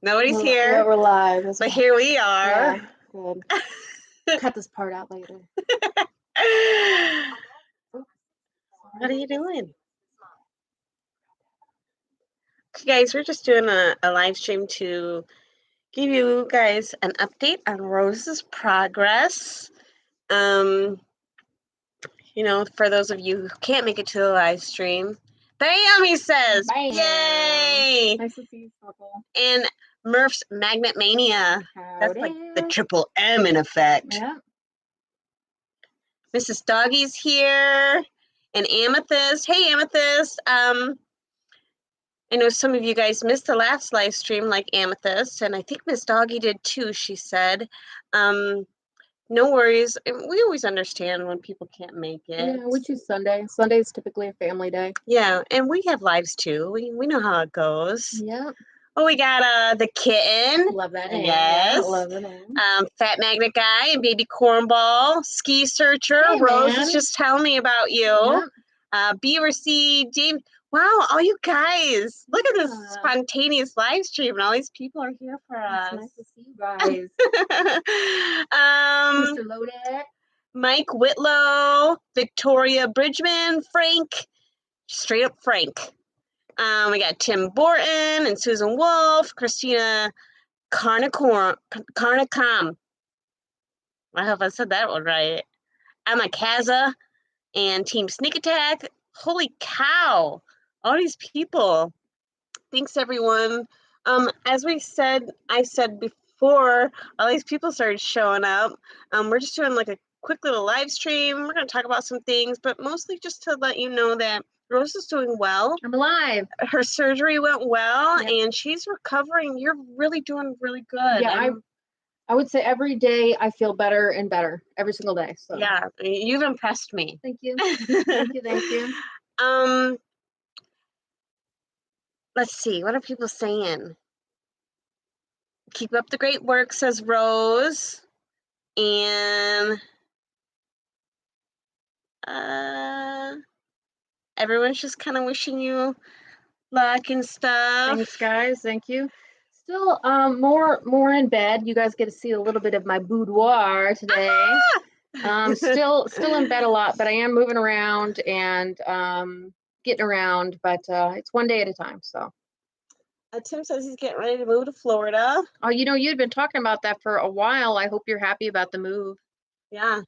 Nobody's here. Yeah, we're live. But here we are. Yeah, good. Cut this part out later. What are you doing? Okay, guys, we're just doing a live stream to give you guys an update on Rose's progress. For those of you who can't make it to the live stream, bam, he says, Bam. yay! Nice to see you, Purple. And Murph's Magnet Mania. That's like the triple M in effect. Yeah. Mrs. Doggy's here. And Amethyst. Hey, Amethyst. I know some of you guys missed the last live stream like Amethyst, and I think Miss Doggy did too, she said. No worries. We always understand when people can't make it. Yeah, we choose Sunday. Sunday is typically a family day. Yeah, and we have lives too. We know how it goes. Yeah. Oh, we got the kitten. Love that name. Yes. Yeah, love the name. Fat Magnet Guy and Baby Cornball. Ski Searcher. Hey, Rose man. was just telling me about you. Yeah. Beaver Seed. Dave. Wow, all you guys. Look at this spontaneous live stream, and all these people are here for us. It's nice to see you guys. Mr. Lodek. Mike Whitlow. Victoria Bridgman. Frank. Straight up Frank. We got Tim Borton and Susan Wolf, Christina Carnicom. I hope I said that one right. Emma Kaza and Team Sneak Attack. Holy cow. All these people. Thanks, everyone. As I said before, all these people started showing up. We're just doing like a quick little live stream. We're going to talk about some things, but mostly just to let you know that Rose is doing well. I'm alive. Her surgery went well, and she's recovering. You're really doing really good. Yeah, I would say every day I feel better and better every single day. So yeah, you've impressed me. Thank you. Thank you. Let's see. What are people saying? Keep up the great work, says Rose. And everyone's just kind of wishing you luck and stuff. Thanks, guys. Thank you. Still, more in bed. You guys get to see a little bit of my boudoir today. Still in bed a lot, but I am moving around and getting around. But it's one day at a time. So. Tim says he's getting ready to move to Florida. Oh, you'd been talking about that for a while. I hope you're happy about the move. Yeah.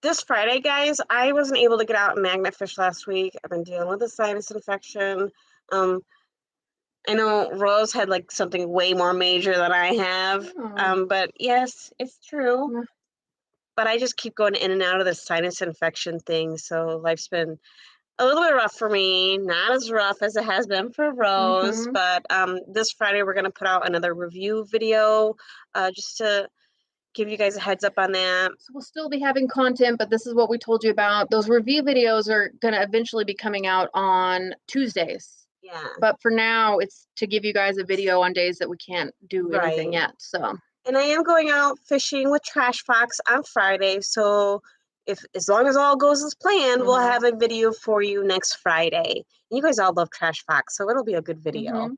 This Friday, guys, I wasn't able to get out and magnet fish last week. I've been dealing with a sinus infection. I know Rose had like something way more major than I have. But yes, it's true. But I just keep going in and out of the sinus infection thing. So life's been a little bit rough for me. Not as rough as it has been for Rose. But this Friday, we're going to put out another review video just to give you guys a heads up on that. So we'll still be having content, but this is what we told you about. Those review videos are going to eventually be coming out on Tuesdays. Yeah. But for now, it's to give you guys a video on days that we can't do anything yet. So. And I am going out fishing with Trash Fox on Friday. So as long as all goes as planned, we'll have a video for you next Friday. And you guys all love Trash Fox, so it'll be a good video.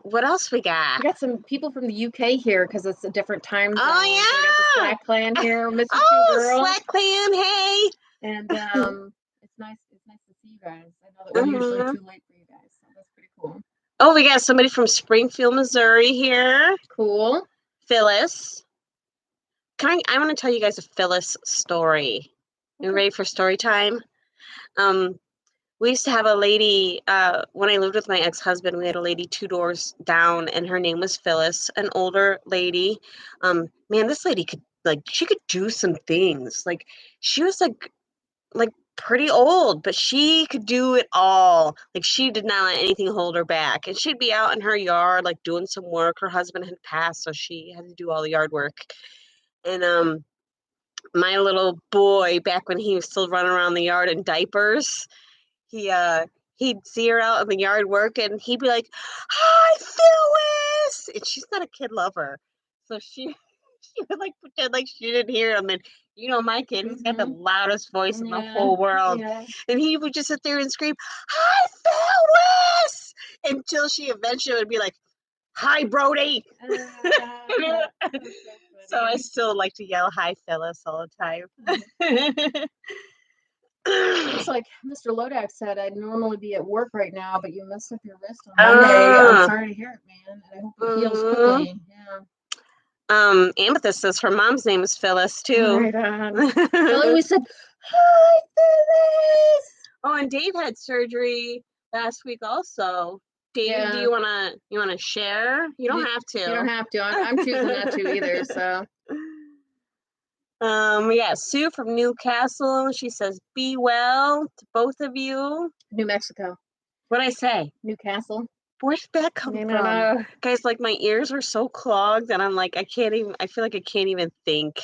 What else we got? We got some people from the UK here because it's a different time zone. Oh, yeah. We got the Slack Clan here. Missing you, girl. Slack Clan, hey. And it's nice to see you guys. I know that we're usually too late for you guys, so that's pretty cool. Oh, we got somebody from Springfield, Missouri here. Cool. Phyllis. I want to tell you guys a Phyllis story. You ready for story time? We used to have a lady, when I lived with my ex-husband, we had a lady 2 doors down, and her name was Phyllis, an older lady. Man, this lady she could do some things. Like, she was like pretty old, but she could do it all. Like, she did not let anything hold her back. And she'd be out in her yard, like, doing some work. Her husband had passed, so she had to do all the yard work. And my little boy, back when he was still running around the yard in diapers, he'd see her out in the yard working. He'd be like, "Hi, Phyllis!" And she's not a kid lover, so she would like pretend like she didn't hear him, and You know my kid, he's got the Mhm. loudest voice in the Yeah, whole world. yeah. And he would just sit there and scream, "Hi, Phyllis!" Until she eventually would be like, "Hi, Brody!" That's So I funny. still like to yell, "Hi, Phyllis," all the time. Looks like Mr. Lodak said I'd normally be at work right now, but you messed up your wrist on Monday. I'm sorry to hear it, man, and I hope it heals quickly. Yeah. Amethyst says her mom's name is Phyllis too. Right on. Kelly always said, "Hi, Phyllis." Oh, and Dave had surgery last week also. Dave, do Yeah. you wanna share? You don't have to. You don't have to. I'm choosing not to either. So We got Sue from Newcastle. She says, "Be well to both of you." New Mexico, What'd I say? Newcastle. Where did that come No, from? no. Guys, like my ears are so clogged and I'm like, I feel like I can't even think.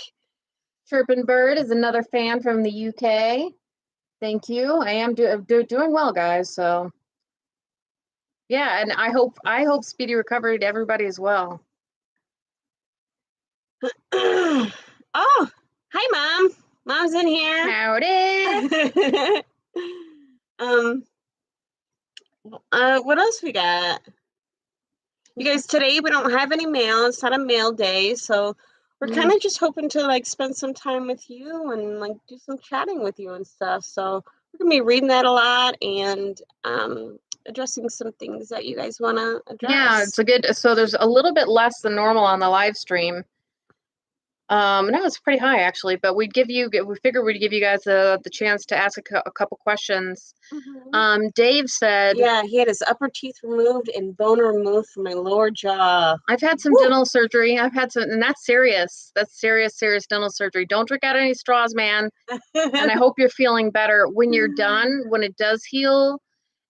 Chirpin Bird is another fan from the UK. Thank you. I am doing well, guys. So yeah, and I hope speedy recovery to everybody as well. Oh, hi, Mom. Mom's in here. Howdy. um, what else we got? You guys, today we don't have any mail. It's not a mail day, so we're kind of just hoping to like spend some time with you and like do some chatting with you and stuff. So we're gonna be reading that a lot and addressing some things that you guys want to address. Yeah, it's a good. So there's a little bit less than normal on the live stream. No, it's pretty high actually, but we figured we'd give you guys the chance to ask a couple questions. Dave said, yeah, he had his upper teeth removed and bone removed from my lower jaw. I've had some dental surgery. I've had some, and that's serious. That's serious dental surgery. Don't drink out any straws, man. And I hope you're feeling better when you're done, when it does heal,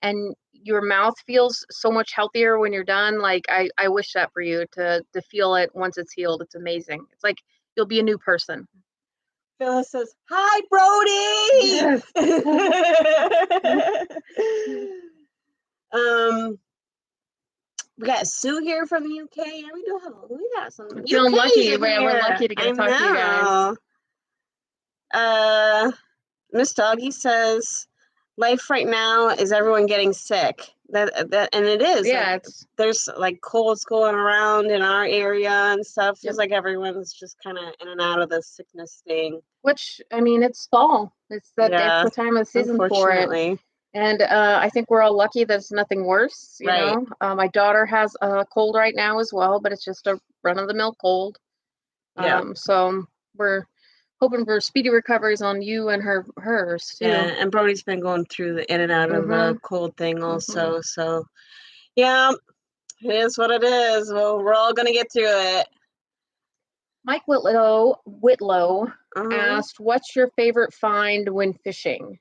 and your mouth feels so much healthier when you're done. Like I wish that for you to feel it once it's healed. It's amazing. It's like you'll be a new person. Phyllis says, "Hi, Brody." We got Sue here from the UK. Yeah, we got some. I'm feeling lucky. We're lucky to get to talk to you guys. Miss Doggy says, "Life right now is everyone getting sick." That and it is. Yeah, like, there's like colds going around in our area and stuff. Feels Yep. like everyone's just kind of in and out of the sickness thing. Which I mean, it's fall. It's the time of the season for it. Unfortunately. And I think we're all lucky that it's nothing worse. You Right. know, my daughter has a cold right now as well, but it's just a run-of-the-mill cold. Yeah. So we're hoping for speedy recoveries on you and hers too. Yeah, and Brody's been going through the in and out of the cold thing also. So yeah, it is what it is. Well, we're all gonna get through it. Mike Whitlow asked, "What's your favorite find when fishing?"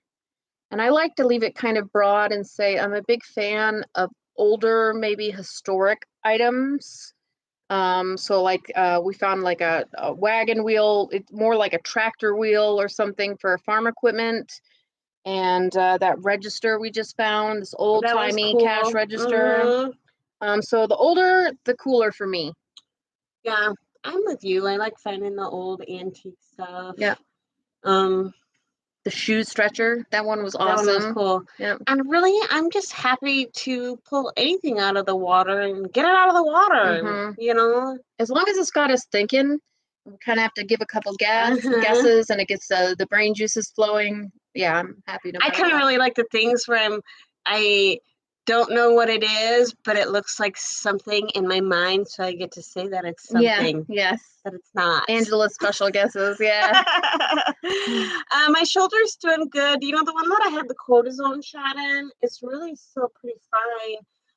And I like to leave it kind of broad and say I'm a big fan of older, maybe historic items. So like we found like a wagon wheel, it's more like a tractor wheel or something for farm equipment. And that register we just found, this old timey cool. cash register. So the older, the cooler for me. Yeah, I'm with you. I like finding the old antique stuff. Yeah. The shoe stretcher, that one was awesome. That one was cool. Yeah. And really, I'm just happy to pull anything out of the water and get it out of the water. You know, as long as it's got us thinking, we kind of have to give a couple guesses, and it gets the brain juices flowing. Yeah, I'm happy to. I kind of really like the things where I don't know what it is, but it looks like something in my mind, so I get to say that it's something. Yeah, yes. That it's not. Angela's special guesses, yeah. My shoulder's doing good. You know, the one that I had the cortisone shot in, it's really still pretty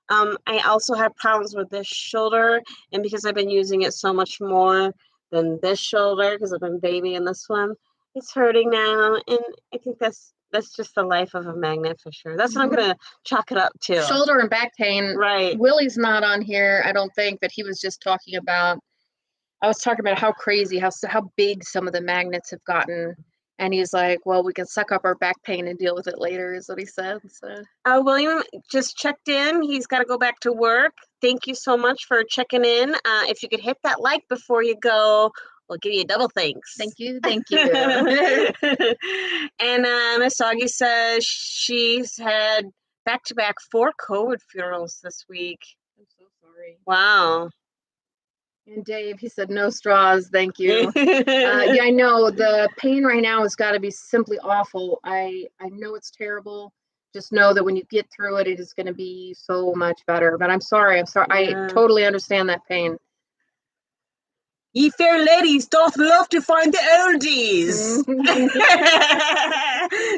fine. I also have problems with this shoulder, and because I've been using it so much more than this shoulder, because I've been babying this one, it's hurting now, and I think that's just the life of a magnet fisher. That's what I'm gonna chalk it up to. Shoulder and back pain. Right. Willie's not on here, I don't think, but he was just talking about. I was talking about how crazy, how big some of the magnets have gotten, and he's like, "Well, we can suck up our back pain and deal with it later," is what he said. So. William just checked in. He's got to go back to work. Thank you so much for checking in. If you could hit that like before you go, We'll give you double thanks. Thank you. Thank you. And Miss Augie says she's had back-to-back 4 COVID funerals this week. I'm so sorry. Wow. And Dave, he said, no straws, thank you. Yeah, I know the pain right now has got to be simply awful. I know it's terrible. Just know that when you get through it, it is going to be so much better. But I'm sorry. Yeah. I totally understand that pain. Ye fair ladies doth love to find the oldies.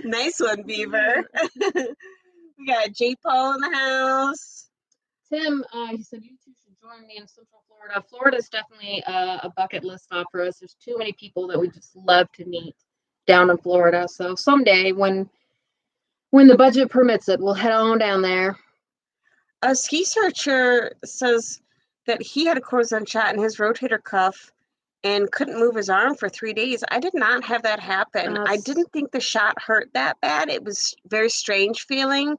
Nice one, Beaver. We got J. Paul in the house. Tim, he said, you two should join me in Central Florida. Florida is definitely a bucket list stop for us. There's too many people that we just love to meet down in Florida. So someday when the budget permits it, we'll head on down there. A ski searcher says that he had a cortisone shot in his rotator cuff and couldn't move his arm for 3 days. I did not have that happen. I didn't think the shot hurt that bad. It was very strange feeling,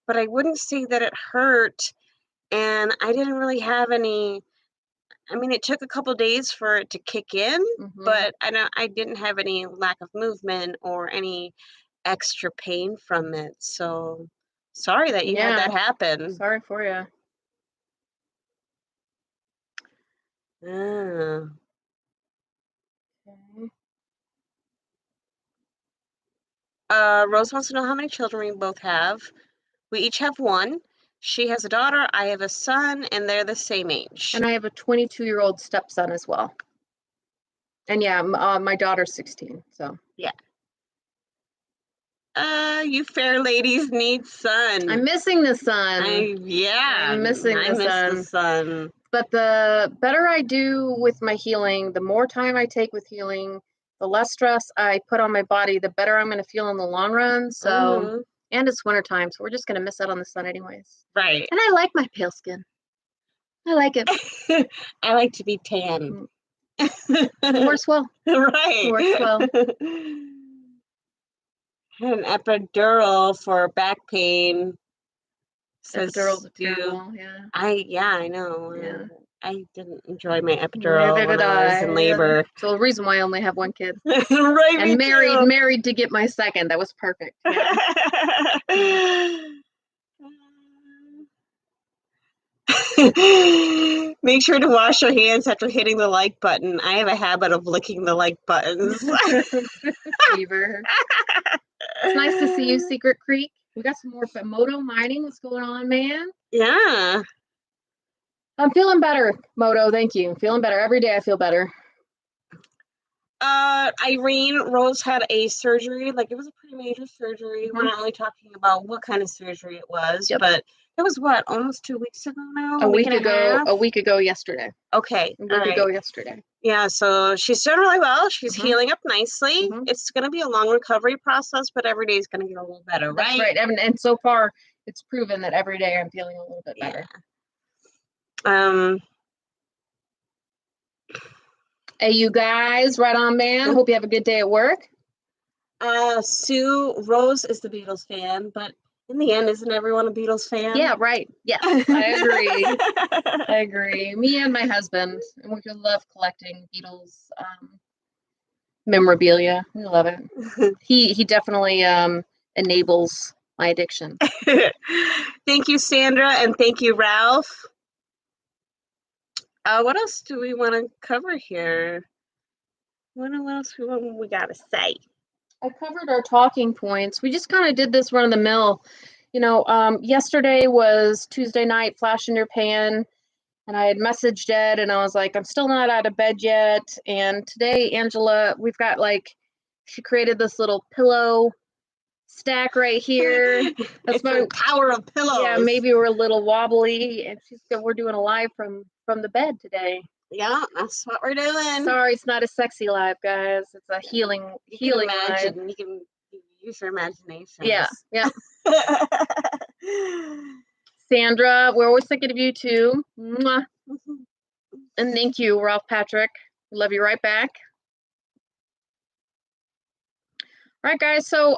but I wouldn't say that it hurt. And I didn't really have any, I mean, it took a couple days for it to kick in, but I didn't have any lack of movement or any extra pain from it. So sorry that you had that happen. Sorry for you. Ah. Rose wants to know how many children we both have. We each have one. She has a daughter, I have a son, and they're the same age. And I have a 22-year-old stepson as well. And yeah, my daughter's 16, so. Yeah. You fair ladies need sun. I'm missing the sun. I'm missing the sun. But the better I do with my healing, the more time I take with healing, the less stress I put on my body, the better I'm going to feel in the long run. So, and it's wintertime, so we're just going to miss out on the sun anyways. Right. And I like my pale skin. I like it. I like to be tan. It works well. Right. It works well. Had an epidural for back pain. Epidurals are terrible, yeah. I know. Yeah. I didn't enjoy my epidural Neither when did I was in labor. So the reason why I only have one kid. Right. And married to get my second. That was perfect. Yeah. Make sure to wash your hands after hitting the like button. I have a habit of licking the like buttons. Fever. It's nice to see you, Secret Creek. We got some more Moto mining. What's going on, man? Yeah. I'm feeling better, Moto. Thank you. Feeling better. Every day I feel better. Irene, Rose had a surgery. Like, it was a pretty major surgery. We're not really talking about what kind of surgery it was, but it was what, almost 2 weeks ago now? A week ago yesterday. Okay. A week ago yesterday. Yeah, so she's doing really well. She's healing up nicely. It's going to be a long recovery process, but every day is going to get a little better, right? That's right. And so far, it's proven that every day I'm feeling a little bit better. Hey, you guys, right on, man. Hope you have a good day at work. Sue, Rose is the Beatles fan, but in the end, isn't everyone a Beatles fan? Yeah, right. Yes, I agree. I agree. Me and my husband, and we love collecting Beatles memorabilia. We love it. He definitely enables my addiction. Thank you, Sandra, and thank you, Ralph. What else do we want to cover here? What else we got to say? I covered our talking points. We just kind of did this run of the mill. You know, yesterday was Tuesday night, flash in your pan, and I had messaged Ed, and I was like, I'm still not out of bed yet. And today, Angela, we've got she created this little pillow stack right here. That's my tower of pillows. Yeah, maybe we're a little wobbly, and she said we're doing a live from the bed today. Yeah, that's what we're doing. Sorry, it's not a sexy live, guys. It's a healing live. You can use your imagination. Yeah. Sandra, we're always thinking of you too. Mwah. And thank you, Ralph Patrick. Love you right back. All right, guys. So,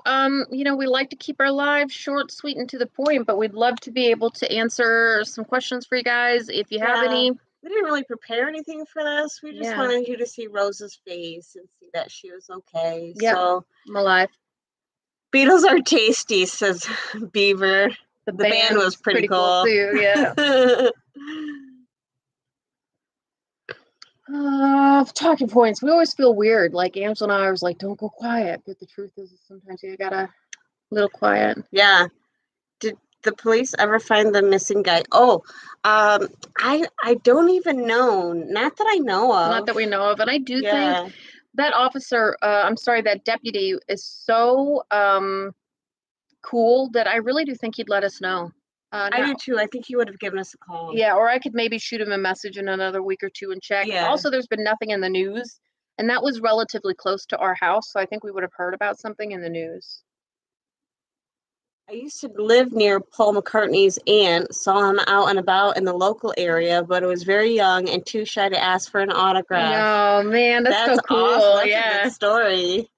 we like to keep our lives short, sweet, and to the point, but we'd love to be able to answer some questions for you guys. If you have any, we didn't really prepare anything for this. We just wanted you to see Rose's face and see that she was okay. Yep. So I'm alive. Beetles are tasty, says Beaver. The band was pretty cool too. Yeah. Talking points. We always feel weird. Like Angela and I was like, "Don't go quiet," but the truth is, sometimes you gotta little quiet. Yeah. Did the police ever find the missing guy? Oh, I don't even know. Not that I know of. Not that we know of, and I do think that officer, that deputy is so cool that I really do think he'd let us know. I do too. I think he would have given us a call. Yeah, or I could maybe shoot him a message in another week or two and check. Yeah. Also, there's been nothing in the news, and that was relatively close to our house, so I think we would have heard about something in the news. I used to live near Paul McCartney's aunt, saw him out and about in the local area, but I was very young and too shy to ask for an autograph. Oh man, that's so cool. Awesome. That's a good story.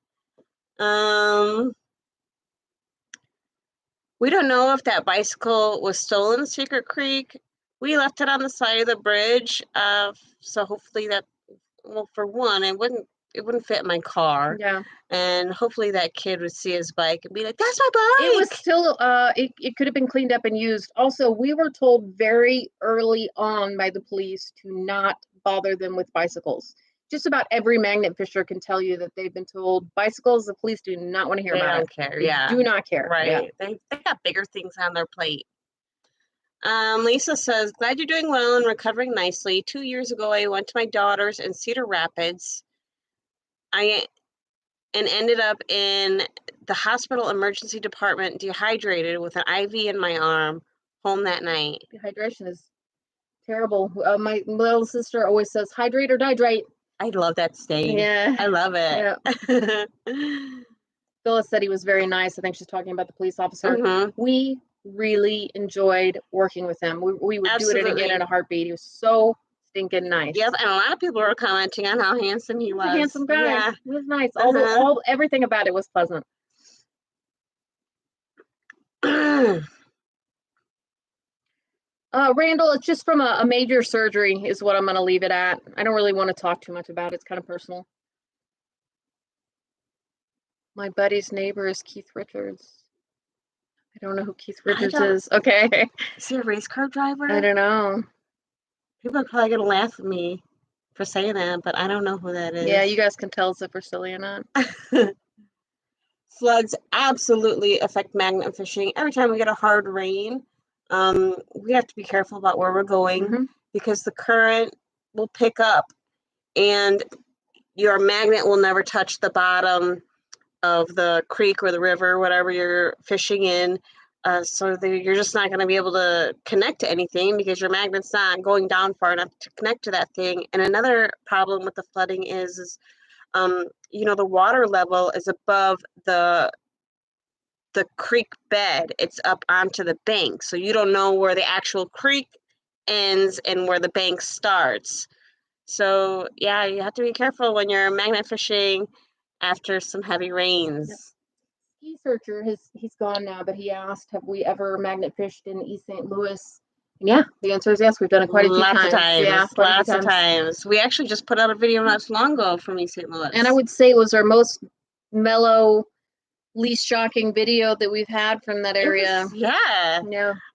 We don't know if that bicycle was stolen in Secret Creek. We left it on the side of the bridge. So hopefully that, well, for one, it wouldn't fit in my car. Yeah. And hopefully that kid would see his bike and be like, "That's my bike." It was still, it could have been cleaned up and used. Also, we were told very early on by the police to not bother them with bicycles. Just about every magnet fisher can tell you that they've been told bicycles, the police do not want to hear about it. They don't care, They do not care. Right. Yeah. They got bigger things on their plate. Lisa says, glad you're doing well and recovering nicely. 2 years ago, I went to my daughter's in Cedar Rapids. I ended up in the hospital emergency department dehydrated with an IV in my arm home that night. Dehydration is terrible. My little sister always says, hydrate or dihydrate. I love that saying. Yeah. I love it. Yeah. Phyllis said he was very nice. I think she's talking about the police officer. Mm-hmm. We really enjoyed working with him. We would do it again in a heartbeat. He was so stinking nice. Yep, and a lot of people were commenting on how handsome he was. A handsome guy. Yeah. He was nice. Everything about it was pleasant. Randall, it's just from a major surgery is what I'm going to leave it at. I don't really want to talk too much about it. It's kind of personal. My buddy's neighbor is Keith Richards. I don't know who Keith Richards is. Okay. Is he a race car driver? I don't know. People are probably going to laugh at me for saying that, but I don't know who that is. Yeah, you guys can tell us if we're silly or not. Floods absolutely affect magnet fishing. Every time we get a hard rain, we have to be careful about where we're going because the current will pick up and your magnet will never touch the bottom of the creek or the river, whatever you're fishing in. So you're just not going to be able to connect to anything because your magnet's not going down far enough to connect to that thing. And another problem with the flooding is the water level is above the creek bed. It's up onto the bank. So you don't know where the actual creek ends and where the bank starts. So yeah, you have to be careful when you're magnet fishing after some heavy rains. Yep. Ski Searcher, he's gone now, but he asked, have we ever magnet fished in East St. Louis? And yeah, the answer is yes. We've done it quite a few times. Yeah, lots of times. We actually just put out a video not too long ago from East St. Louis. And I would say it was our most mellow, least shocking video that we've had from that area. Yeah.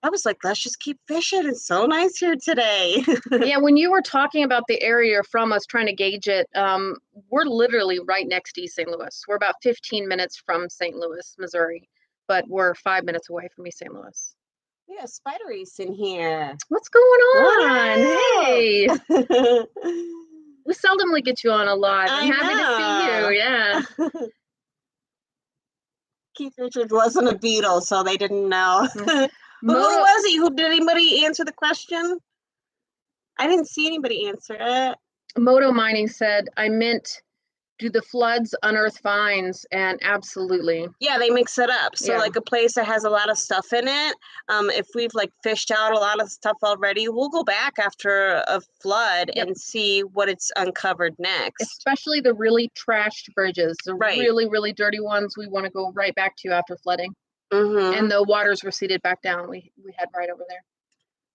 I was like, let's just keep fishing. It's so nice here today. Yeah, when you were talking about the area from us trying to gauge it, we're literally right next to East St. Louis. We're about 15 minutes from St. Louis, Missouri, but we're 5 minutes away from East St. Louis. Yeah, Spider Ace in here. What's going on? Wow. Hey. We seldomly get you on a live. I'm happy to see you. Yeah. Keith Richards wasn't a Beatle, so they didn't know. Who was he? Did anybody answer the question? I didn't see anybody answer it. Moto Mining said, I meant, do the floods unearth finds? And absolutely. Yeah, they mix it up. So like a place that has a lot of stuff in it, if we've like fished out a lot of stuff already, we'll go back after a flood and see what it's uncovered next. Especially the really trashed bridges, the really, really dirty ones. We want to go right back to after flooding. And the waters receded back down. We head right over there.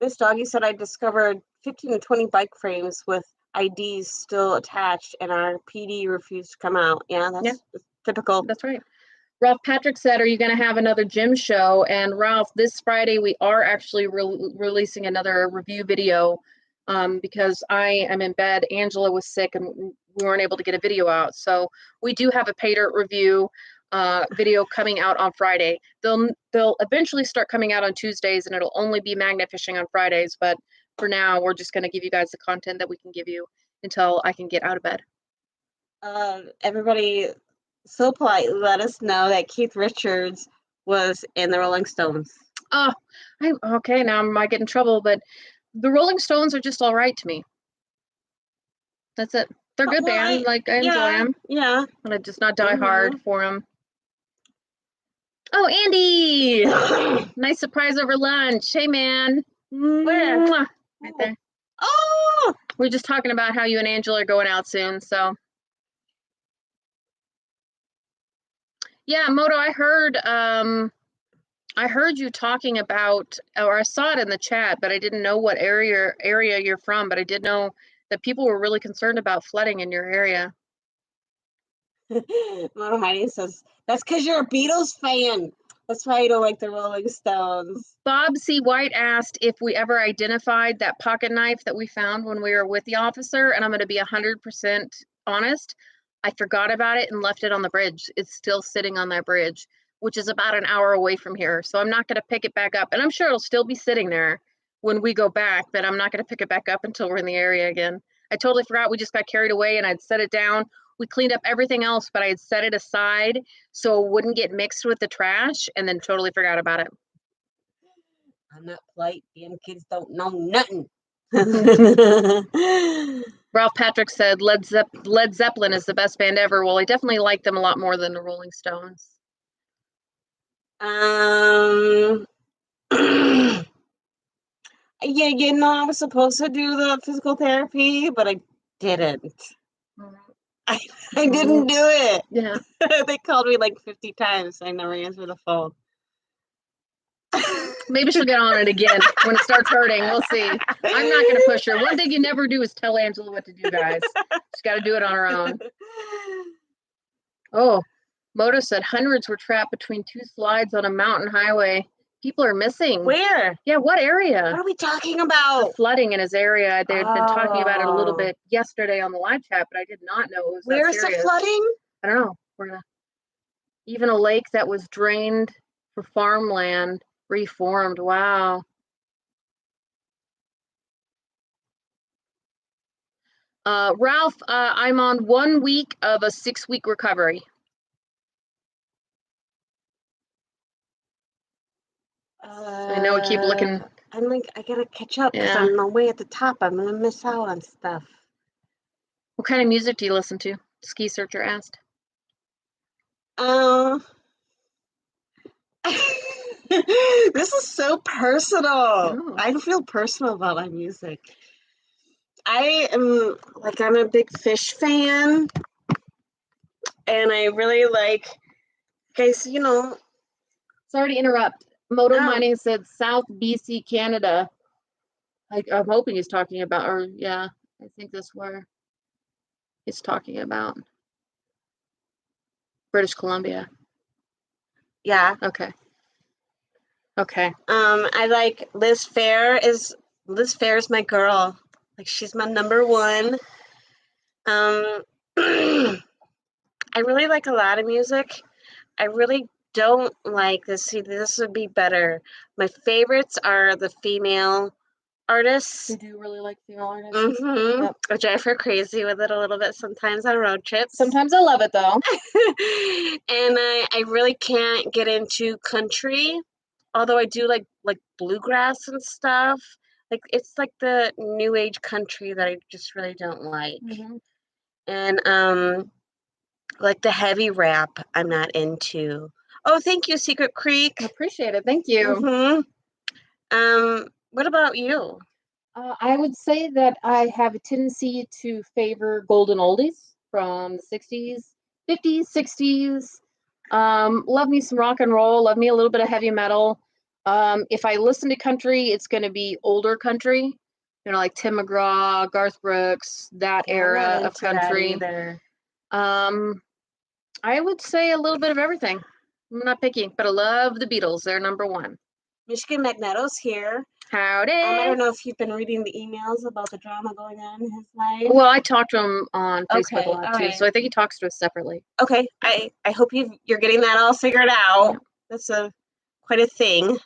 This doggy said I discovered 15 to 20 bike frames with IDs still attached, and our PD refused to come out. Yeah, that's typical. That's right. Ralph Patrick said, are you going to have another gym show? And Ralph, this Friday, we are actually releasing another review video because I am in bed. Angela was sick and we weren't able to get a video out. So we do have a pay dirt review video coming out on Friday. They'll eventually start coming out on Tuesdays, and it'll only be magnet fishing on Fridays. But for now, we're just going to give you guys the content that we can give you until I can get out of bed. Everybody so polite, let us know that Keith Richards was in the Rolling Stones. Oh, okay. Now I might get in trouble, but the Rolling Stones are just all right to me. That's it. They're a good band. I enjoy them. Yeah. But I just not die hard for them. Oh, Andy! Nice surprise over lunch. Hey, man. Where? Right there. Oh! We're just talking about how you and Angela are going out soon, so. Yeah, Moto, I heard you talking about, or I saw it in the chat, but I didn't know what area you're from, but I did know that people were really concerned about flooding in your area. Moto Heidi says, that's because you're a Beatles fan. That's why you don't like the Rolling Stones. Bob C. White asked if we ever identified that pocket knife that we found when we were with the officer, and I'm going to be 100% honest. I forgot about it and left it on the bridge. It's still sitting on that bridge, which is about an hour away from here. So I'm not going to pick it back up. And I'm sure it'll still be sitting there when we go back, but I'm not going to pick it back up until we're in the area again. I totally forgot. We just got carried away and I'd set it down. We cleaned up everything else, but I had set it aside so it wouldn't get mixed with the trash, and then totally forgot about it. I'm not polite. Damn kids don't know nothing. Ralph Patrick said Led Zeppelin is the best band ever. Well, I definitely like them a lot more than the Rolling Stones. Yeah, I was supposed to do the physical therapy, but I didn't. I didn't do it. Yeah. They called me like 50 times. I never answered the phone. Maybe she'll get on it again when it starts hurting. We'll see. I'm not going to push her. One thing you never do is tell Angela what to do, guys. She's got to do it on her own. Oh, Moto said hundreds were trapped between two slides on a mountain highway. People are missing. Where? Yeah, what area? What are we talking about? The flooding in his area. They had been talking about it a little bit yesterday on the live chat, but I did not know it was that serious. Where's the flooding? I don't know. Even a lake that was drained for farmland reformed. Wow. Ralph, I'm on 1 week of a 6-week recovery. I know we keep looking. I'm like, I gotta catch up because I'm way at the top. I'm gonna miss out on stuff. What kind of music do you listen to? Ski Searcher asked. This is so personal. Oh. I feel personal about my music. I'm a big Fish fan, and I really like, guys, Sorry to interrupt. Moto Mining said South BC, Canada. I'm hoping he's talking about, I think that's where he's talking about. British Columbia. Yeah. Okay. I like Liz Fair is my girl. Like, she's my number one. I really like a lot of music. I really don't like this. See, this would be better. My favorites are the female artists. You do really like female artists? Yep. I drive her crazy with it a little bit sometimes on road trips. Sometimes I love it, though. And I really can't get into country, although I do like bluegrass and stuff. Like, it's like the new age country that I just really don't like. And like the heavy rap, I'm not into. Oh, thank you, Secret Creek. I appreciate it. Thank you. What about you? I would say that I have a tendency to favor golden oldies from the 60s, 50s, 60s. Love me some rock and roll. Love me a little bit of heavy metal. If I listen to country, it's going to be older country, like Tim McGraw, Garth Brooks, that Yeah, I'm era not of into that country. either. I would say a little bit of everything. I'm not picky, but I love the Beatles. They're number one. Michigan Magneto's here. Howdy. I don't know if you've been reading the emails about the drama going on in his life. Well, I talk to him on Facebook a lot too, right. so I think he talks to us separately. Okay, I hope you're getting that all figured out. Yeah. That's quite a thing.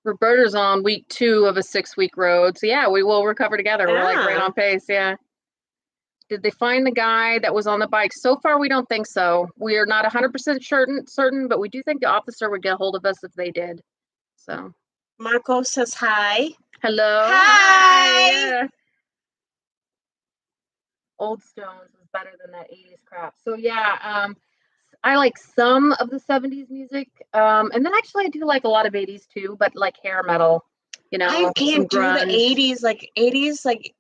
Roberta's on week 2 of a 6-week road, so yeah, we will recover together. We're like right on pace. Yeah. Did they find the guy that was on the bike? So far, we don't think so. We are not 100% certain, but we do think the officer would get a hold of us if they did. So, Marco says hi. Hello. Hi. Yeah. Old Stones was better than that 80s crap. So yeah, I like some of the 70s music, and then actually I do like a lot of 80s too, but like hair metal. I can't do the 80s. Like 80s, like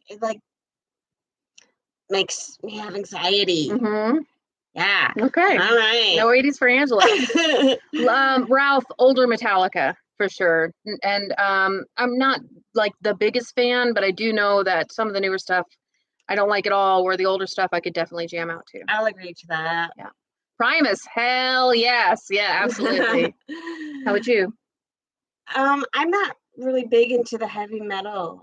makes me have anxiety. Mm-hmm. Yeah. Okay. All right. No 80s for Angela. Ralph, older Metallica for sure. And I'm not like the biggest fan, but I do know that some of the newer stuff I don't like at all, where the older stuff I could definitely jam out to. I'll agree to that. Yeah. Primus, hell yes. Yeah, absolutely. How about you? I'm not really big into the heavy metal.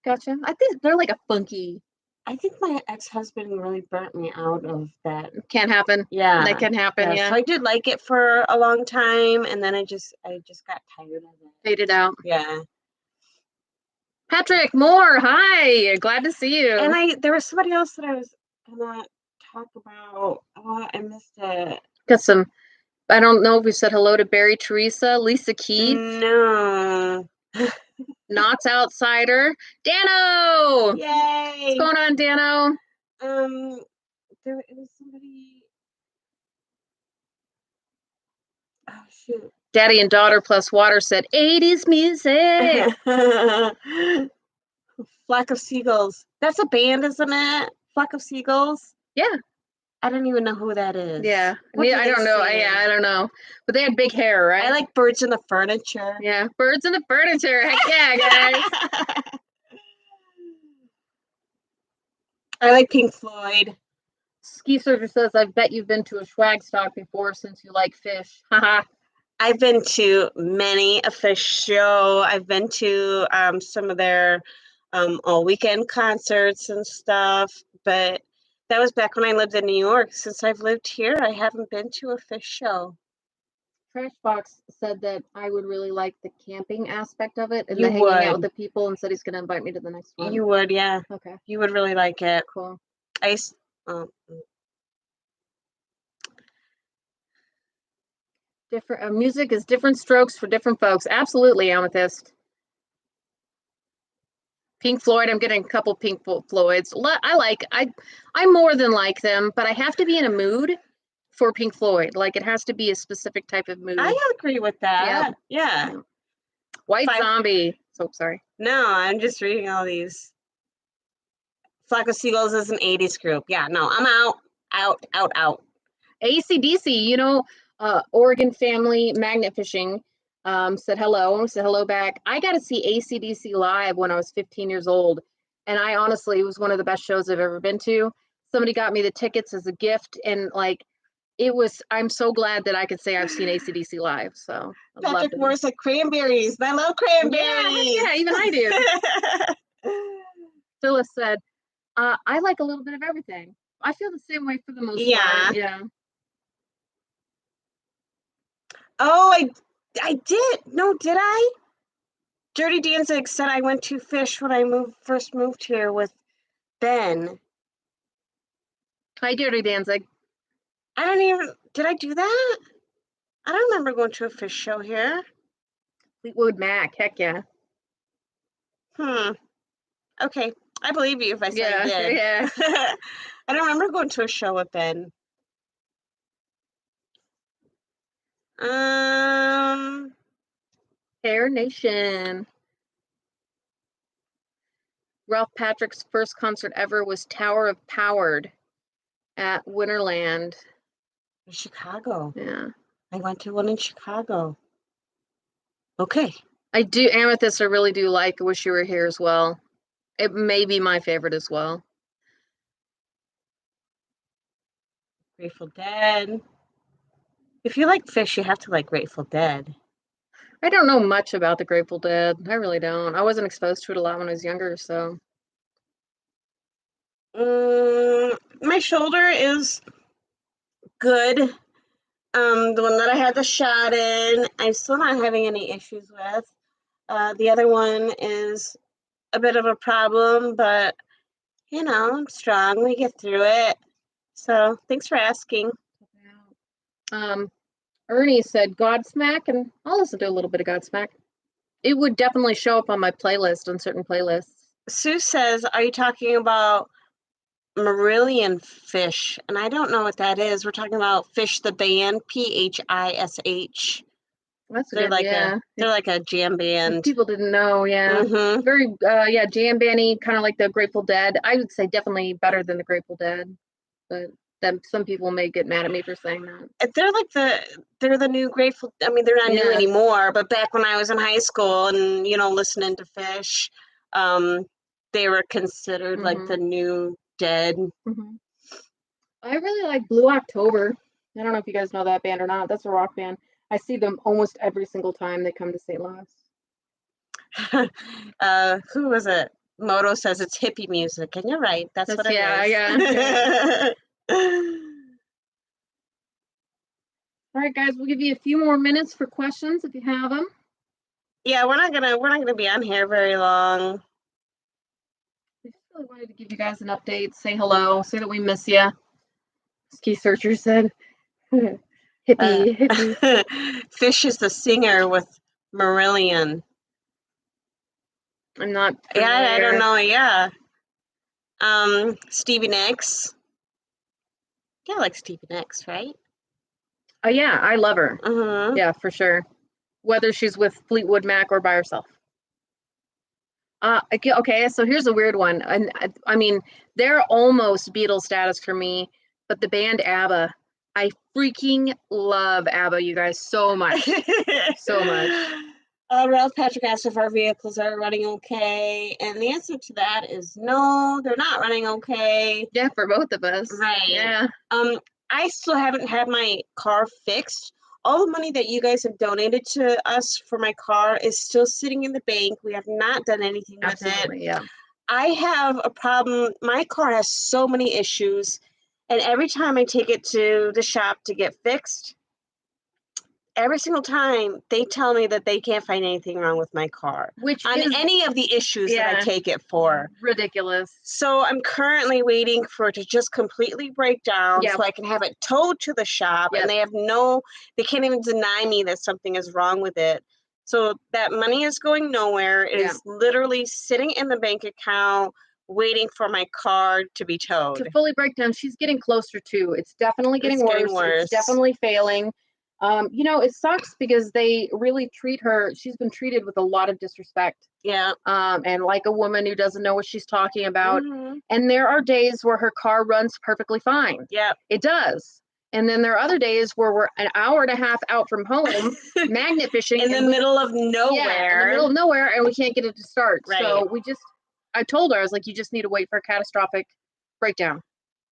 Gotcha. I think they're like a funky. I think my ex-husband really burnt me out of that. Can't happen. Yeah. That can happen, yeah. So I did like it for a long time, and then I just got tired of it. Faded out. Yeah. Patrick Moore, hi. Glad to see you. And there was somebody else that I was gonna talk about. Oh, I missed it. Got some. I don't know if we said hello to Barry Teresa, Lisa Keith. No. Knott's Outsider. Dano! Yay! What's going on, Dano? It was somebody. Oh shoot. Daddy and Daughter Plus Water said 80s music. Flock of Seagulls. That's a band, isn't it? Flock of Seagulls. Yeah. I don't even know who that is. Yeah. I don't know. I don't know. But they had big hair, right? I like Birds in the Furniture. Yeah. Birds in the Furniture. Heck yeah, guys. I like Pink Floyd. Ski Surfer says, I bet you've been to a swag stock before since you like fish. Haha. I've been to many a fish show. I've been to some of their all weekend concerts and stuff, but that was back when I lived in New York. Since I've lived here, I haven't been to a fish show. Trashbox said that I would really like the camping aspect of it and the hanging out with the people, and said he's going to invite me to the next one. You would, yeah. Okay. You would really like it. Cool. Different music is different strokes for different folks. Absolutely, Amethyst. Pink Floyd, I'm getting a couple Pink Floyds. I more than like them, but I have to be in a mood for Pink Floyd. Like, it has to be a specific type of mood. I agree with that. Yeah. White Zombie. So sorry. No, I'm just reading all these. Flock of Seagulls is an 80s group. Yeah, no, I'm out. AC/DC, Oregon Family Magnet Fishing said hello back. I got to see AC/DC live when I was 15 years old, and I honestly, it was one of the best shows I've ever been to. Somebody got me the tickets as a gift, and I'm so glad that I could say I've seen AC/DC live. So Patrick Moore said cranberries. I love cranberries. Yeah, even I do. Phyllis said, I like a little bit of everything. I feel the same way for the most part. Yeah. Oh, I did. No, did I? Dirty Danzig said I went to fish when I first moved here with Ben. Hi, Dirty Danzig. Did I do that? I don't remember going to a fish show here. Fleetwood Mac, heck yeah. Okay, I believe you if I say I did. Yeah. I don't remember going to a show with Ben. Hair Nation. Ralph Patrick's first concert ever was Tower of Powered at Winterland. Chicago. Yeah. I went to one in Chicago. Okay. I do Amethyst. I really do like Wish You Were Here as well. It may be my favorite as well. Grateful Dead. If you like Fish, you have to like Grateful Dead. I don't know much about the Grateful Dead. I really don't. I wasn't exposed to it a lot when I was younger, so. My shoulder is good. The one that I had the shot in, I'm still not having any issues with. The other one is a bit of a problem, but I'm strong. We get through it. So thanks for asking. Ernie said Godsmack, and I'll listen to a little bit of Godsmack. It would definitely show up on my playlist, on certain playlists. Sue says, are you talking about Marillion Fish? And I don't know what that is. We're talking about Fish the band, Phish. That's They're good, like yeah. they're like a jam band. If people didn't know, yeah. Mm-hmm. Very, jam bandy, kind of like the Grateful Dead. I would say definitely better than the Grateful Dead, but then some people may get mad at me for saying that. They're the new Grateful. I mean, they're not new Yeah. anymore. But back when I was in high school and listening to Fish, they were considered like the new Dead. I really like Blue October. I don't know if you guys know that band or not. That's a rock band. I see them almost every single time they come to St. Louis. Who was it? Moto says it's hippie music, and you're right. That's what it is. Yeah. All right, guys, we'll give you a few more minutes for questions if you have them. Yeah, we're not gonna be on here very long. I just really wanted to give you guys an update, say hello, say that we miss you. Ski Searcher said, hippie. Fish is the singer with Marillion. I'm not familiar. Yeah, I don't know. Yeah. Stevie Nicks. Yeah, like Stevie Nicks, right? Oh yeah, I love her. Mm-hmm. Yeah, for sure. Whether she's with Fleetwood Mac or by herself. Okay, so here's a weird one. And I mean, they're almost Beatles status for me, but the band ABBA, I freaking love ABBA, you guys, so much. So much. Ralph Patrick asked if our vehicles are running okay, and the answer to that is no, they're not running okay. Yeah, for both of us. Right. Yeah. I still haven't had my car fixed. All the money that you guys have donated to us for my car is still sitting in the bank. We have not done anything with it. Yeah. I have a problem. My car has so many issues, and every time I take it to the shop to get fixed, every single time they tell me that they can't find anything wrong with my car on any of the issues that I take it for. Ridiculous. So I'm currently waiting for it to just completely break down so I can have it towed to the shop, and they can't even deny me that something is wrong with it. So that money is going nowhere. It is literally sitting in the bank account waiting for my car to be towed. To fully break down, she's getting closer to. It's definitely getting worse. It's definitely failing. It sucks because they really treat her. She's been treated with a lot of disrespect. Yeah. And like a woman who doesn't know what she's talking about. And there are days where her car runs perfectly fine. Yeah. It does. And then there are other days where we're an hour and a half out from home, magnet fishing. In the middle of nowhere. In the middle of nowhere, and we can't get it to start. Right. So I told her, I was like, you just need to wait for a catastrophic breakdown.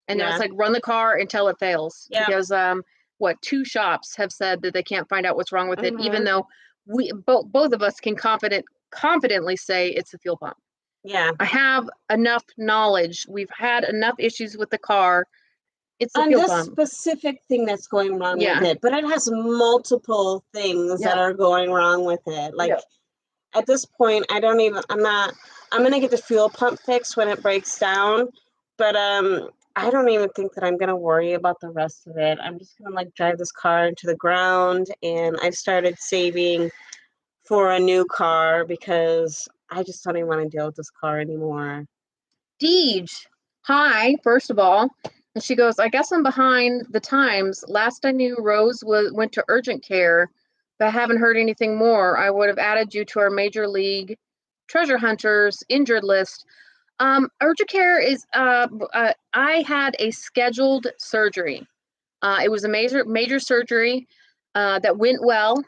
And then it's like, run the car until it fails. Yeah. Because 2 shops have said that they can't find out what's wrong with it, even though we both of us can confidently say it's the fuel pump. Yeah. I have enough knowledge. We've had enough issues with the car. It's the fuel pump. Specific thing that's going wrong with it, but it has multiple things that are going wrong with it. Like at this point, I'm going to get the fuel pump fixed when it breaks down, but I don't even think that I'm going to worry about the rest of it. I'm just going to drive this car into the ground, and I've started saving for a new car because I just don't even want to deal with this car anymore. Deej, hi, first of all. And she goes, I guess I'm behind the times. Last I knew, Rose went to urgent care, but I haven't heard anything more. I would have added you to our major league treasure hunters injured list. Urgent care is, I had a scheduled surgery. It was a major surgery that went well.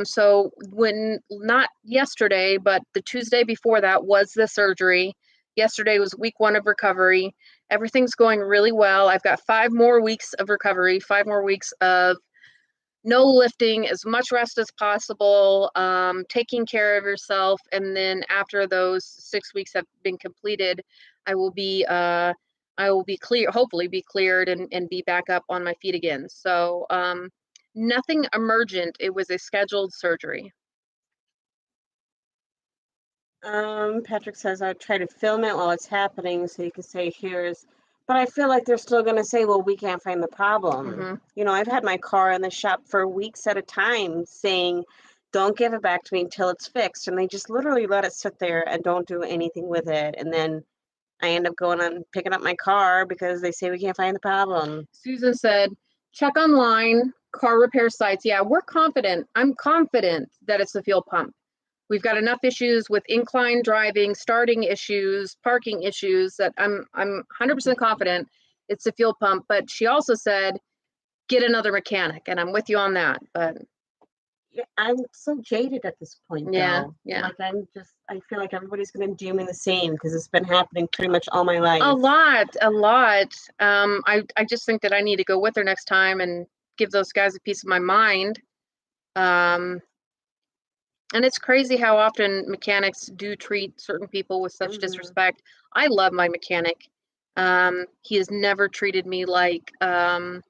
So when not yesterday, but the Tuesday before that was the surgery. Yesterday was week 1 of recovery. Everything's going really well. I've got 5 more weeks of recovery, 5 more weeks of no lifting, as much rest as possible, taking care of yourself. And then after those 6 weeks have been completed, I will be clear, hopefully be cleared and be back up on my feet again. So nothing emergent. It was a scheduled surgery. Patrick says I'd try to film it while it's happening so you can say here's, but I feel like they're still going to say, well, we can't find the problem. You know, I've had my car in the shop for weeks at a time saying, don't give it back to me until it's fixed. And they just literally let it sit there and don't do anything with it. And then I end up going on picking up my car because they say we can't find the problem. Susan said, check online, car repair sites. Yeah, we're confident. I'm confident that it's the fuel pump. We've got enough issues with incline driving, starting issues, parking issues that I'm 100% confident it's the fuel pump. But she also said, get another mechanic, and I'm with you on that. But yeah, I'm so jaded at this point, yeah, though. yeah. Like I feel like everybody's going to do me the same because it's been happening pretty much all my life. A lot. I just think that I need to go with her next time and give those guys a piece of my mind. And it's crazy how often mechanics do treat certain people with such disrespect. I love my mechanic. He has never treated me like a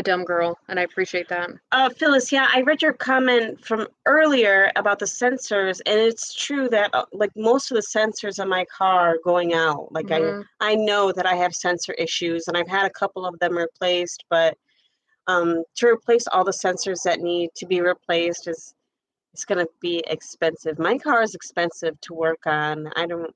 dumb girl, and I appreciate that. Phyllis, yeah, I read your comment from earlier about the sensors, and it's true that like most of the sensors on my car are going out. Like I know that I have sensor issues, and I've had a couple of them replaced, but to replace all the sensors that need to be replaced it's going to be expensive. My car is expensive to work on. I don't,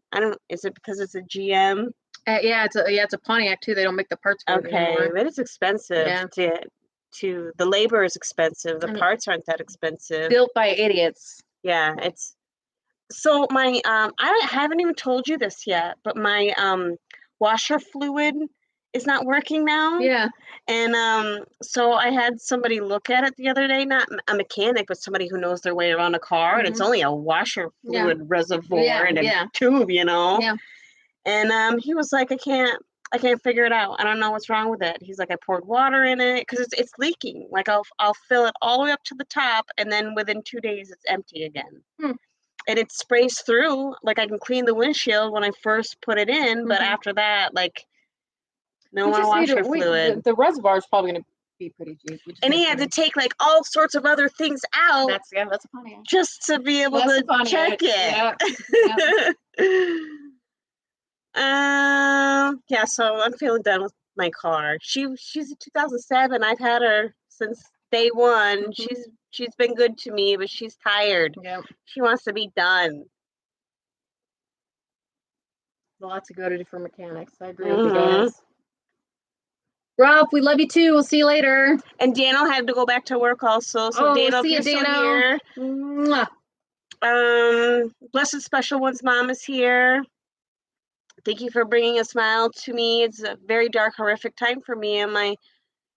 is it because it's a GM? Yeah, it's a Pontiac too. They don't make the parts for it anymore. But it's expensive to the labor is expensive. The parts aren't that expensive. Built by idiots. Yeah, it's so my I haven't even told you this yet, but my washer fluid is not working now. Yeah. And so I had somebody look at it the other day, not a mechanic, but somebody who knows their way around a car, and it's only a washer fluid reservoir and a tube, you know. Yeah. And he was like, I can't figure it out. I don't know what's wrong with it. He's like, I poured water in it because it's leaking. Like I'll fill it all the way up to the top, and then within 2 days it's empty again. And it sprays through. Like I can clean the windshield when I first put it in, but after that, like no more washer fluid. The reservoir is probably going to be pretty cheap. And he had to take like all sorts of other things out. That's a Pontiac. Just to be able to check it. Yeah, so I'm feeling done with my car. She's a 2007. I've had her since day one. She's been good to me, but she's tired. Yeah. She wants to be done. Lots to go to for mechanics. I agree with you guys. Ralph, we love you too. We'll see you later. And Daniel had to go back to work also. So Daniel, if you're still here. Blessed Special One's mom is here. Thank you for bringing a smile to me. It's a very dark, horrific time for me. And my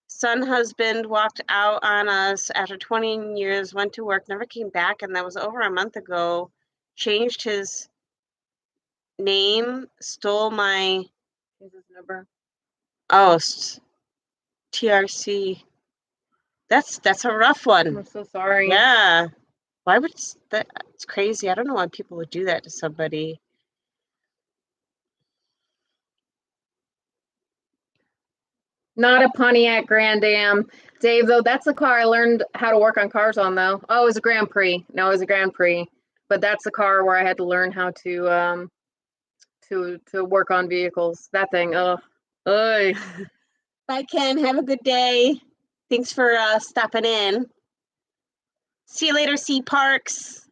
son husband walked out on us after 20 years, went to work, never came back. And that was over a month ago. Changed his name, stole my number. Oh, TRC. That's a rough one. I'm so sorry. Yeah. Why would that? It's crazy. I don't know why people would do that to somebody. Not a Pontiac Grand Am. Dave, though, that's the car I learned how to work on cars on, though. Oh, it was a Grand Prix. No, it was a Grand Prix. But that's the car where I had to learn how to work on vehicles. That thing, Bye, Ken. Have a good day. Thanks for stopping in. See you later, C Parks.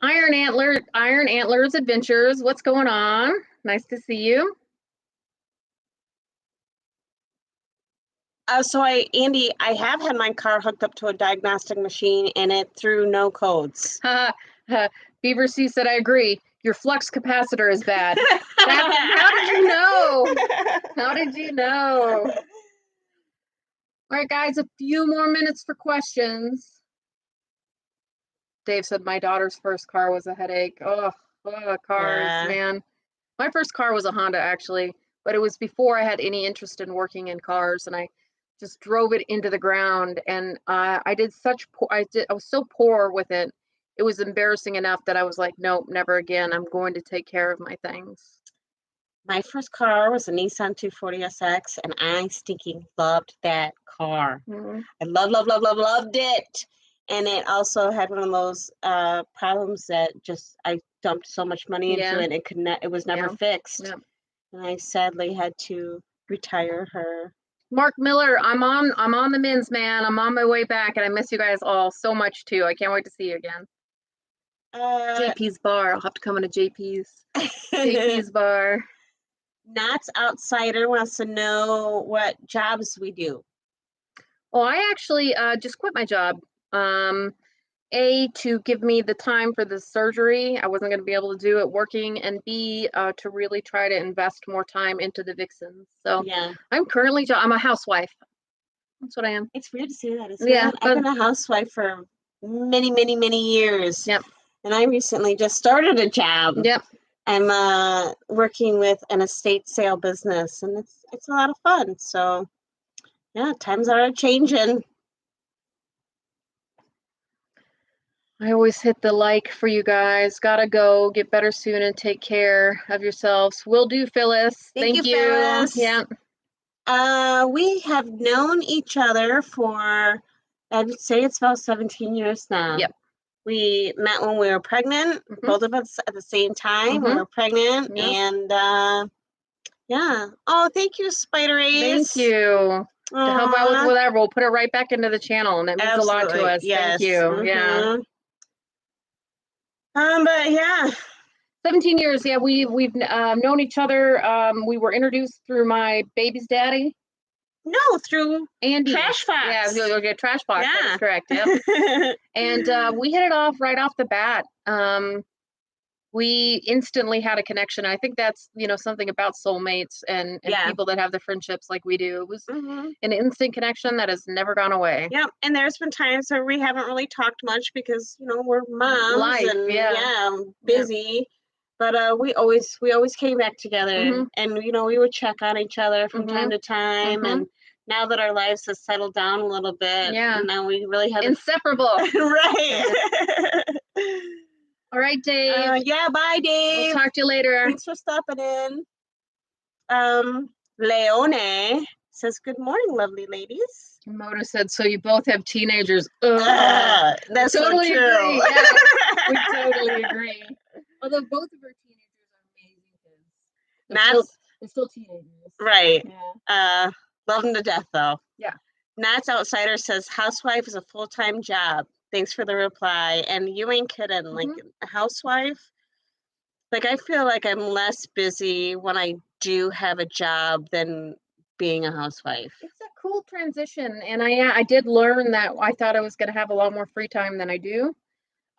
Iron Antlers Adventures. What's going on? Nice to see you. Andy, I have had my car hooked up to a diagnostic machine and it threw no codes. Beaver C said, I agree. Your flux capacitor is bad. How did you know? How did you know? All right, guys, a few more minutes for questions. Dave said my daughter's first car was a headache. Oh, cars, Yeah. man. My first car was a Honda, actually, but it was before I had any interest in working in cars, and I just drove it into the ground. And I did such I was so poor with it. It was embarrassing enough that I was like, nope, never again. I'm going to take care of my things. My first car was a Nissan 240SX, and I stinking loved that car. Mm-hmm. I loved it. And it also had one of those problems that just I dumped so much money into it, it was never fixed. Yeah. And I sadly had to retire her. Mark Miller, I'm on the men's, man. I'm on my way back, and I miss you guys all so much too. I can't wait to see you again. JP's bar. I'll have to come into JP's bar. Knott's Outsider wants to know what jobs we do. Well, I actually just quit my job. A, to give me the time for the surgery. I wasn't going to be able to do it working, and B, to really try to invest more time into the Vixens. So yeah, I'm currently, I'm a housewife. That's what I am. It's weird to say that, isn't it? I've been a housewife for many years. Yep. And I recently just started a job. Yep. I'm working with an estate sale business, and it's a lot of fun. So yeah, times are changing. I always hit the like for you guys. Gotta go. Get better soon and take care of yourselves. Will do, Phyllis. Thank you. Phyllis. Yeah. We have known each other for, I would say it's about 17 years now. Yep. We met when we were pregnant, both of us at the same time. We were pregnant, and yeah. Oh, thank you, Spider Ace. Thank you. To help out with whatever, we'll put it right back into the channel, and that means a lot to us. Yes. Thank you. Yeah. But yeah. 17 years. Yeah, we've known each other. We were introduced through my baby's daddy. No, through Andy. Trash Box. Yeah, you'll get Trash Box. Yeah. That's correct. Yep. And we hit it off right off the bat. We instantly had a connection. I think that's, something about soulmates and people that have the friendships like we do. It was an instant connection that has never gone away. Yep. And there's been times where we haven't really talked much because, we're moms and busy. But we always came back together, and we would check on each other from time to time. And now that our lives have settled down a little bit, now we really have inseparable. Right. All right, Dave. Yeah, bye, Dave. We'll talk to you later. Thanks for stopping in. Leone says, "Good morning, lovely ladies." Mona said, "So you both have teenagers." That's totally so true. Agree. Yeah, we totally agree. Although both of our teenagers are amazing kids. They're still teenagers. Right. Yeah. Love them to death, though. Yeah. Knott's Outsider says, "Housewife is a full-time job." Thanks for the reply. And you ain't kidding. Like, a housewife, like, I feel like I'm less busy when I do have a job than being a housewife. It's a cool transition. And I did learn that I thought I was going to have a lot more free time than I do.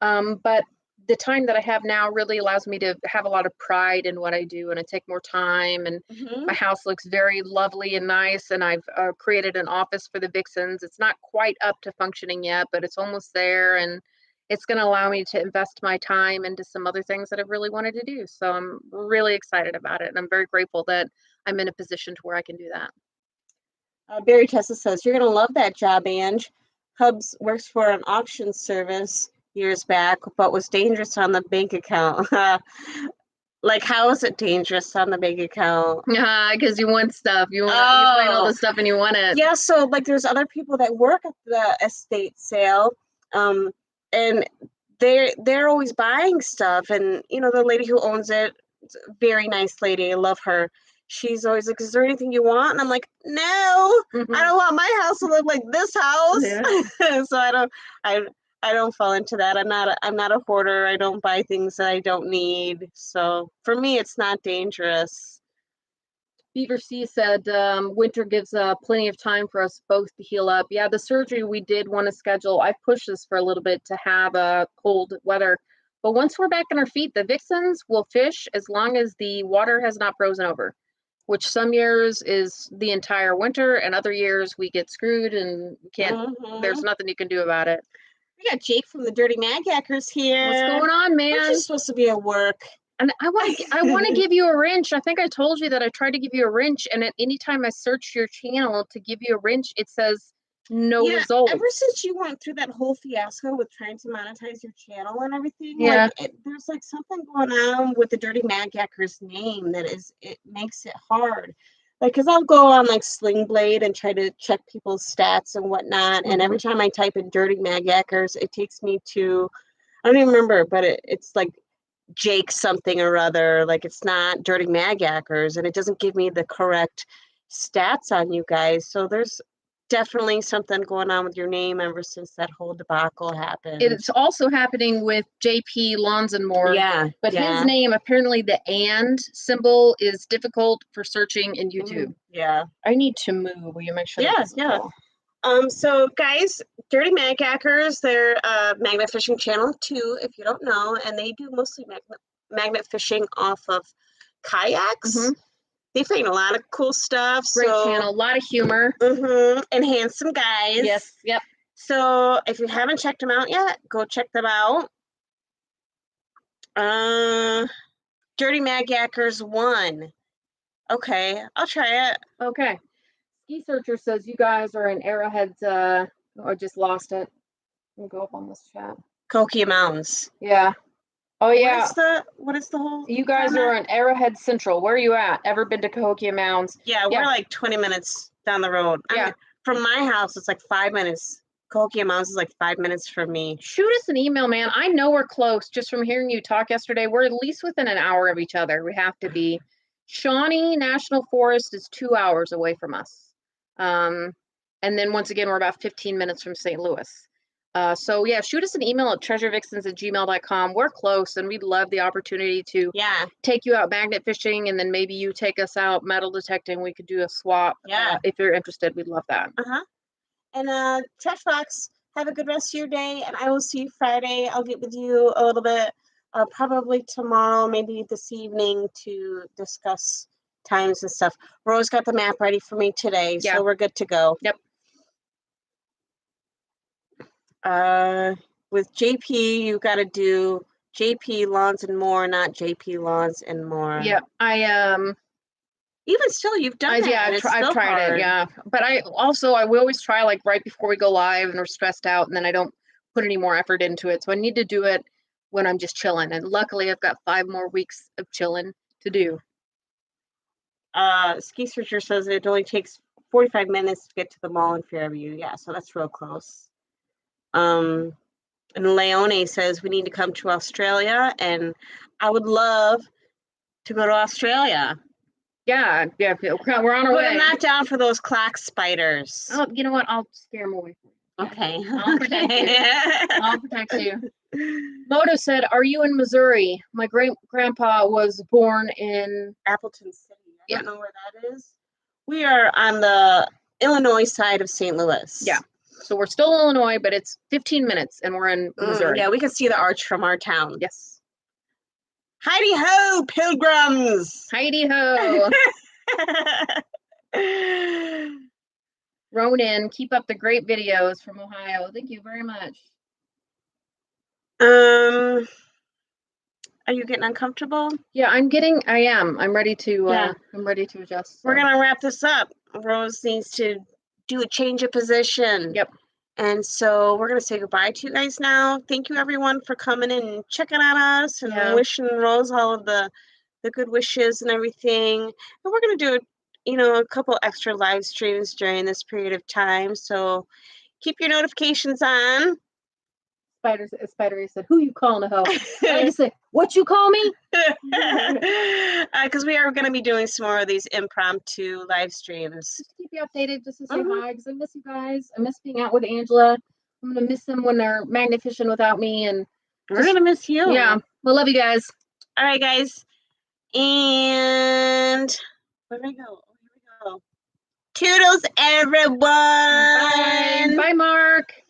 But the time that I have now really allows me to have a lot of pride in what I do, and I take more time, and my house looks very lovely and nice, and I've created an office for the Vixens. It's not quite up to functioning yet, but it's almost there, and it's going to allow me to invest my time into some other things that I've really wanted to do. So I'm really excited about it, and I'm very grateful that I'm in a position to where I can do that. Barry Tessa says, "You're going to love that job, Ange. Hubs works for an auction service years back, but was dangerous on the bank account." Like, how is it dangerous on the bank account? Because you want stuff. You find all the stuff and you want it. Yeah, so like there's other people that work at the estate sale, and they're always buying stuff, and the lady who owns it, very nice lady, I love her. She's always like, "Is there anything you want?" And I'm like, "No, I don't want my house to look like this house." Yeah. So I don't fall into that. I'm not a hoarder. I don't buy things that I don't need. So for me, it's not dangerous. Beaver C said, "Winter gives plenty of time for us both to heal up." Yeah, the surgery we did want to schedule. I pushed this for a little bit to have cold weather. But once we're back on our feet, the Vixens will fish as long as the water has not frozen over, which some years is the entire winter, and other years we get screwed and can't. There's nothing you can do about it. We got Jake from the Dirty Magnetters here. What's going on, man? We're just supposed to be at work. And I want to give you a wrench. I think I told you that I tried to give you a wrench, and at any time I search your channel to give you a wrench, it says no result. Ever since you went through that whole fiasco with trying to monetize your channel and everything, Yeah. like there's like something going on with the Dirty Magnetters name that it makes it hard. Like, cause I'll go on like Sling Blade and try to check people's stats and whatnot, and every time I type in Dirty Magnetters, it takes me to, I don't even remember, but it's like Jake something or other, like it's not Dirty Magnetters, and it doesn't give me the correct stats on you guys. So there's definitely something going on with your name ever since that whole debacle happened. It's also happening with JP Lawns and More. Yeah. But his name, apparently the and symbol is difficult for searching in YouTube. Yeah. I need to move. Will you make sure? Yeah. So guys, Dirty Magnetters, they're a magnet fishing channel too, if you don't know, and they do mostly magnet fishing off of kayaks. They find a lot of cool stuff. Great channel, a lot of humor. And handsome guys. Yes, yep. So if you haven't checked them out yet, go check them out. Dirty Magnetters 1. Okay, I'll try it. Okay. Ski Searcher says you guys are in Arrowhead's, or just lost it. We'll go up on this chat. Coquia Mountains. Yeah. Oh, yeah. What is the whole? You guys are on Arrowhead Central. Where are you at? Ever been to Cahokia Mounds? Yeah, we're like 20 minutes down the road. Yeah. From my house, it's like 5 minutes. Cahokia Mounds is like 5 minutes from me. Shoot us an email, man. I know we're close. Just from hearing you talk yesterday, we're at least within an hour of each other. We have to be. Shawnee National Forest is 2 hours away from us. And then once again, we're about 15 minutes from St. Louis. So yeah, shoot us an email at treasurevixens@gmail.com. We're close, and we'd love the opportunity to take you out magnet fishing, and then maybe you take us out metal detecting. We could do a swap. If you're interested, we'd love that. And Trash Box, have a good rest of your day, and I will see you Friday. I'll get with you a little bit, probably tomorrow, maybe this evening, to discuss times and stuff. Rose got the map ready for me today, so we're good to go. Yep. With JP, you got to do JP Lawns and More, not JP Lawns and More. Yeah, even still, you've done that. Yeah, I've tried it. Yeah, but we always try like right before we go live, and we're stressed out, and then I don't put any more effort into it. So I need to do it when I'm just chilling, and luckily I've got 5 more weeks of chilling to do. Ski Searcher says it only takes 45 minutes to get to the mall in Fairview. Yeah, so that's real close. And Leone says we need to come to Australia, and I would love to go to Australia. Yeah, we're on our way. But I'm not down for those clock spiders. Oh, you know what? I'll scare them away from you. Okay. I'll protect you. I'll protect you. Moto said, "Are you in Missouri? My great-grandpa was born in Appleton City. I don't know where that is. We are on the Illinois side of St. Louis. Yeah. So we're still in Illinois, but it's 15 minutes, and we're in Missouri. Yeah, we can see the arch from our town. Yes. Heidi ho, pilgrims! Heidi ho! Ronan, keep up the great videos from Ohio. Thank you very much. Are you getting uncomfortable? Yeah, I am. I'm ready to I'm ready to adjust. So. We're gonna wrap this up. Rose needs to do a change of position. Yep. And so we're going to say goodbye to you guys now. Thank you, everyone, for coming in and checking on us and wishing Rose all of the good wishes and everything. And we're going to do, a couple extra live streams during this period of time. So keep your notifications on. Spidery said, "Who you calling a hoe?" I just say, "What you call me?" Because we are going to be doing some more of these impromptu live streams. Just to keep you updated, just to say hi, because I miss you guys. I miss being out with Angela. I'm going to miss them when they're magnet fishing without me. And we're going to miss you. Yeah. Well, love you guys. All right, guys. And where do we go? Toodles, everyone. Bye. Bye, Mark.